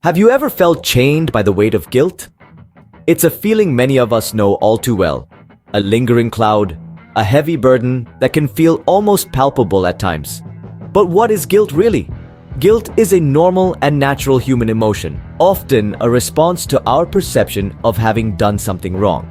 Have you ever felt chained by the weight of guilt? It's a feeling many of us know all too well. A lingering cloud, a heavy burden that can feel almost palpable at times. But what is guilt really? Guilt is a normal and natural human emotion, often a response to our perception of having done something wrong.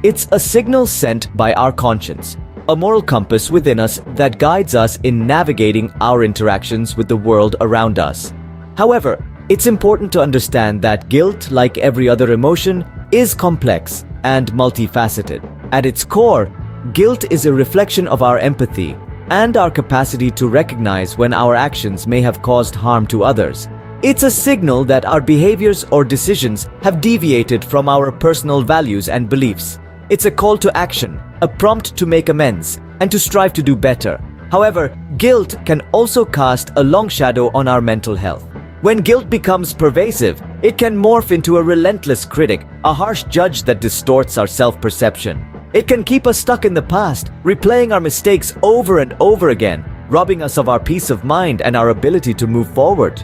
It's a signal sent by our conscience, a moral compass within us that guides us in navigating our interactions with the world around us. However, it's important to understand that guilt, like every other emotion, is complex and multifaceted. At its core, guilt is a reflection of our empathy and our capacity to recognize when our actions may have caused harm to others. It's a signal that our behaviors or decisions have deviated from our personal values and beliefs. It's a call to action, a prompt to make amends, and to strive to do better. However, guilt can also cast a long shadow on our mental health. When guilt becomes pervasive, it can morph into a relentless critic, a harsh judge that distorts our self-perception. It can keep us stuck in the past, replaying our mistakes over and over again, robbing us of our peace of mind and our ability to move forward.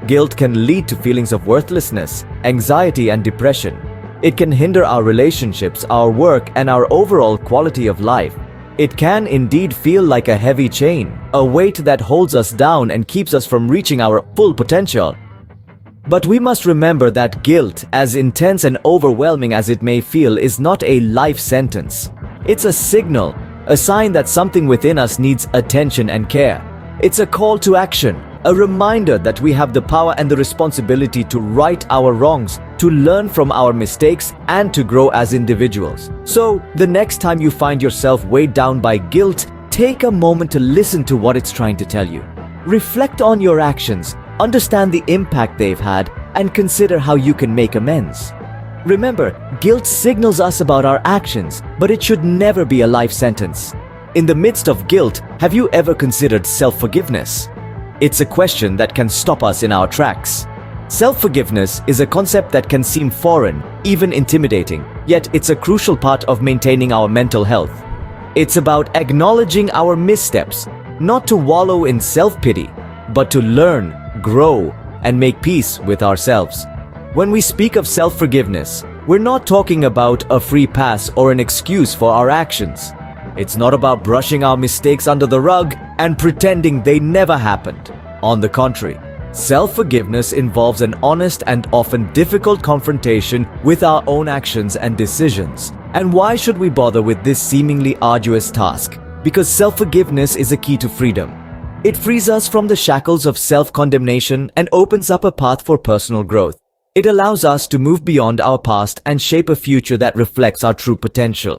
Guilt can lead to feelings of worthlessness, anxiety, and depression. It can hinder our relationships, our work, and our overall quality of life. It can indeed feel like a heavy chain, a weight that holds us down and keeps us from reaching our full potential. But we must remember that guilt, as intense and overwhelming as it may feel, is not a life sentence. It's a signal, a sign that something within us needs attention and care. It's a call to action, a reminder that we have the power and the responsibility to right our wrongs, to learn from our mistakes, and to grow as individuals. So, the next time you find yourself weighed down by guilt, take a moment to listen to what it's trying to tell you. Reflect on your actions, understand the impact they've had, and consider how you can make amends. Remember, guilt signals us about our actions, but it should never be a life sentence. In the midst of guilt, have you ever considered self-forgiveness? It's a question that can stop us in our tracks. Self-forgiveness is a concept that can seem foreign, even intimidating, yet it's a crucial part of maintaining our mental health. It's about acknowledging our missteps, not to wallow in self-pity, but to learn, grow, and make peace with ourselves. When we speak of self-forgiveness, we're not talking about a free pass or an excuse for our actions. It's not about brushing our mistakes under the rug and pretending they never happened. On the contrary, self-forgiveness involves an honest and often difficult confrontation with our own actions and decisions. And why should we bother with this seemingly arduous task? Because self-forgiveness is a key to freedom. It frees us from the shackles of self-condemnation and opens up a path for personal growth. It allows us to move beyond our past and shape a future that reflects our true potential.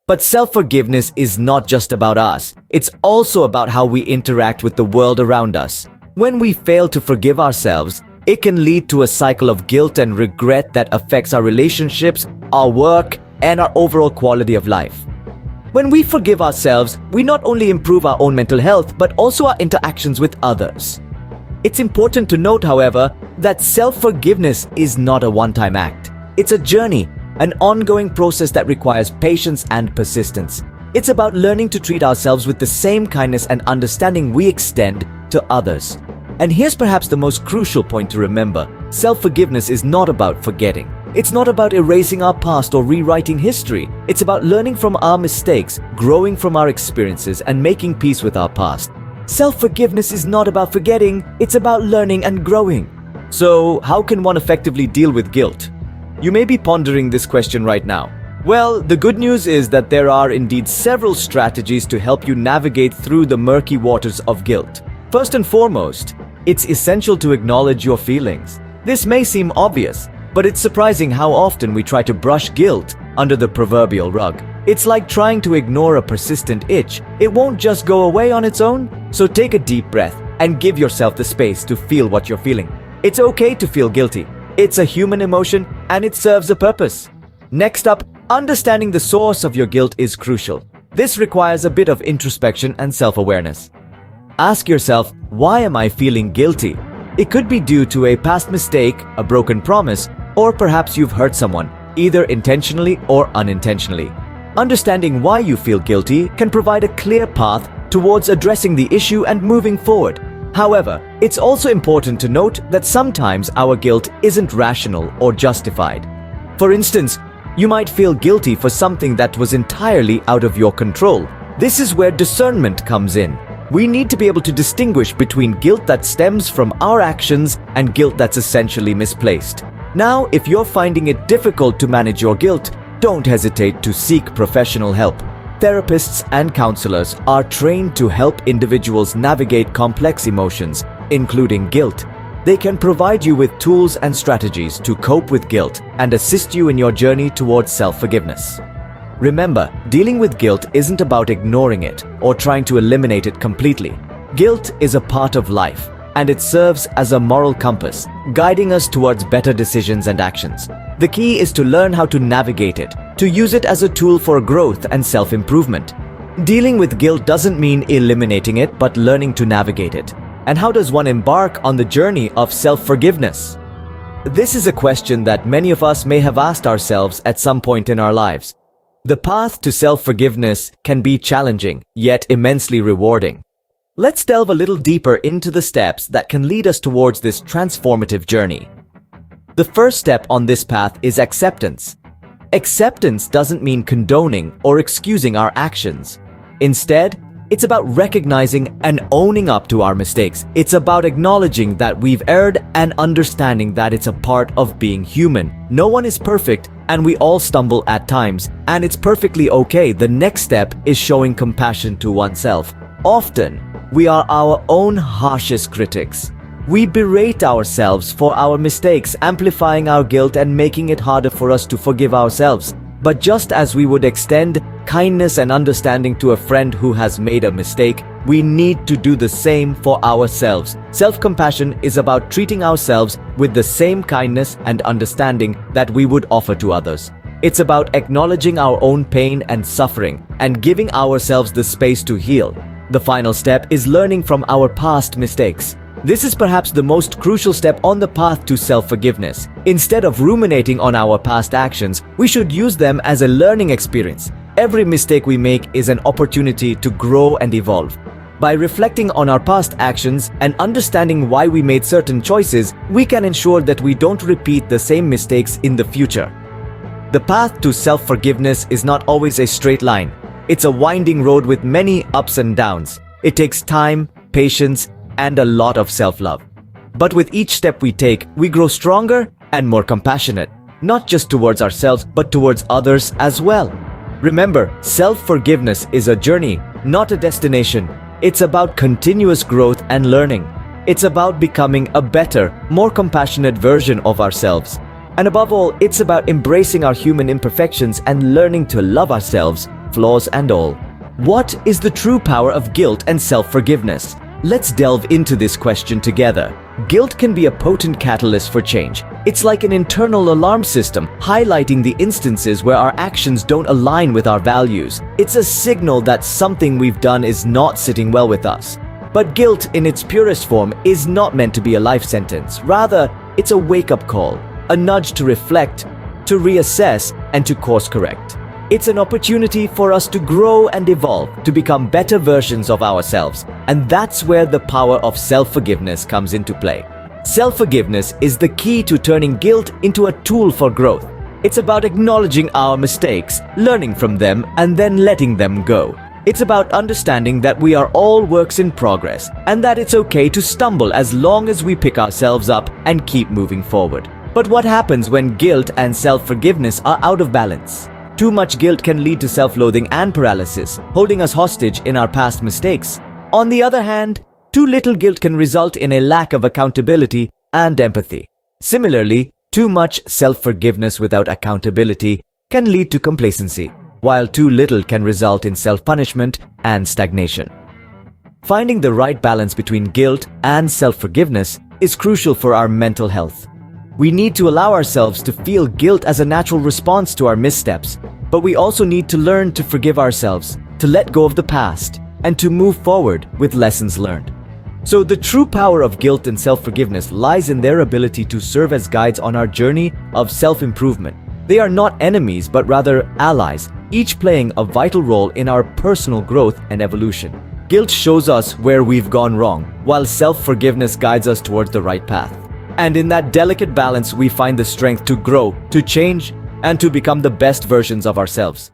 But self-forgiveness is not just about us. It's also about how we interact with the world around us. When we fail to forgive ourselves, it can lead to a cycle of guilt and regret that affects our relationships, our work, and our overall quality of life. When we forgive ourselves, we not only improve our own mental health, but also our interactions with others. It's important to note, however, that self-forgiveness is not a one-time act. It's a journey, an ongoing process that requires patience and persistence. It's about learning to treat ourselves with the same kindness and understanding we extend to others. And here's perhaps the most crucial point to remember. Self-forgiveness is not about forgetting. It's not about erasing our past or rewriting history. It's about learning from our mistakes, growing from our experiences, and making peace with our past. Self-forgiveness is not about forgetting, it's about learning and growing. So, how can one effectively deal with guilt? You may be pondering this question right now. Well, the good news is that there are indeed several strategies to help you navigate through the murky waters of guilt. First and foremost, it's essential to acknowledge your feelings. This may seem obvious, but it's surprising how often we try to brush guilt under the proverbial rug. It's like trying to ignore a persistent itch. It won't just go away on its own. So take a deep breath and give yourself the space to feel what you're feeling. It's okay to feel guilty. It's a human emotion and it serves a purpose. Next up, understanding the source of your guilt is crucial. This requires a bit of introspection and self-awareness. Ask yourself, why am I feeling guilty? It could be due to a past mistake, a broken promise, or perhaps you've hurt someone, either intentionally or unintentionally. Understanding why you feel guilty can provide a clear path towards addressing the issue and moving forward. However, it's also important to note that sometimes our guilt isn't rational or justified. For instance, you might feel guilty for something that was entirely out of your control. This is where discernment comes in. We need to be able to distinguish between guilt that stems from our actions and guilt that's essentially misplaced. Now, if you're finding it difficult to manage your guilt, don't hesitate to seek professional help. Therapists and counselors are trained to help individuals navigate complex emotions, including guilt. They can provide you with tools and strategies to cope with guilt and assist you in your journey towards self-forgiveness. Remember, dealing with guilt isn't about ignoring it or trying to eliminate it completely. Guilt is a part of life, and it serves as a moral compass, guiding us towards better decisions and actions. The key is to learn how to navigate it, to use it as a tool for growth and self-improvement. Dealing with guilt doesn't mean eliminating it, but learning to navigate it. And how does one embark on the journey of self-forgiveness? This is a question that many of us may have asked ourselves at some point in our lives. The path to self-forgiveness can be challenging, yet immensely rewarding. Let's delve a little deeper into the steps that can lead us towards this transformative journey. The first step on this path is acceptance. Acceptance doesn't mean condoning or excusing our actions. Instead, it's about recognizing and owning up to our mistakes. It's about acknowledging that we've erred and understanding that it's a part of being human. No one is perfect, and we all stumble at times, and it's perfectly okay. The next step is showing compassion to oneself. Often, we are our own harshest critics. We berate ourselves for our mistakes, amplifying our guilt and making it harder for us to forgive ourselves. But just as we would extend kindness and understanding to a friend who has made a mistake, we need to do the same for ourselves. Self-compassion is about treating ourselves with the same kindness and understanding that we would offer to others. It's about acknowledging our own pain and suffering and giving ourselves the space to heal. The final step is learning from our past mistakes. This is perhaps the most crucial step on the path to self-forgiveness. Instead of ruminating on our past actions, we should use them as a learning experience. Every mistake we make is an opportunity to grow and evolve. By reflecting on our past actions and understanding why we made certain choices, we can ensure that we don't repeat the same mistakes in the future. The path to self-forgiveness is not always a straight line. It's a winding road with many ups and downs. It takes time, patience, and a lot of self-love. But with each step we take, we grow stronger and more compassionate, not just towards ourselves, but towards others as well. Remember, self-forgiveness is a journey, not a destination. It's about continuous growth and learning. It's about becoming a better, more compassionate version of ourselves. And above all, it's about embracing our human imperfections and learning to love ourselves, flaws and all. What is the true power of guilt and self-forgiveness? Let's delve into this question together. Guilt can be a potent catalyst for change. It's like an internal alarm system, highlighting the instances where our actions don't align with our values. It's a signal that something we've done is not sitting well with us. But guilt in its purest form is not meant to be a life sentence. Rather, it's a wake-up call, a nudge to reflect, to reassess, and to course correct. It's an opportunity for us to grow and evolve, to become better versions of ourselves. And that's where the power of self-forgiveness comes into play. Self-forgiveness is the key to turning guilt into a tool for growth. It's about acknowledging our mistakes, learning from them, and then letting them go. It's about understanding that we are all works in progress, and that it's okay to stumble as long as we pick ourselves up and keep moving forward. But what happens when guilt and self-forgiveness are out of balance? Too much guilt can lead to self-loathing and paralysis, holding us hostage in our past mistakes. On the other hand, too little guilt can result in a lack of accountability and empathy. Similarly, too much self-forgiveness without accountability can lead to complacency, while too little can result in self-punishment and stagnation. Finding the right balance between guilt and self-forgiveness is crucial for our mental health. We need to allow ourselves to feel guilt as a natural response to our missteps, but we also need to learn to forgive ourselves, to let go of the past, and to move forward with lessons learned. So the true power of guilt and self-forgiveness lies in their ability to serve as guides on our journey of self-improvement. They are not enemies, but rather allies, each playing a vital role in our personal growth and evolution. Guilt shows us where we've gone wrong, while self-forgiveness guides us towards the right path. And in that delicate balance, we find the strength to grow, to change, and to become the best versions of ourselves.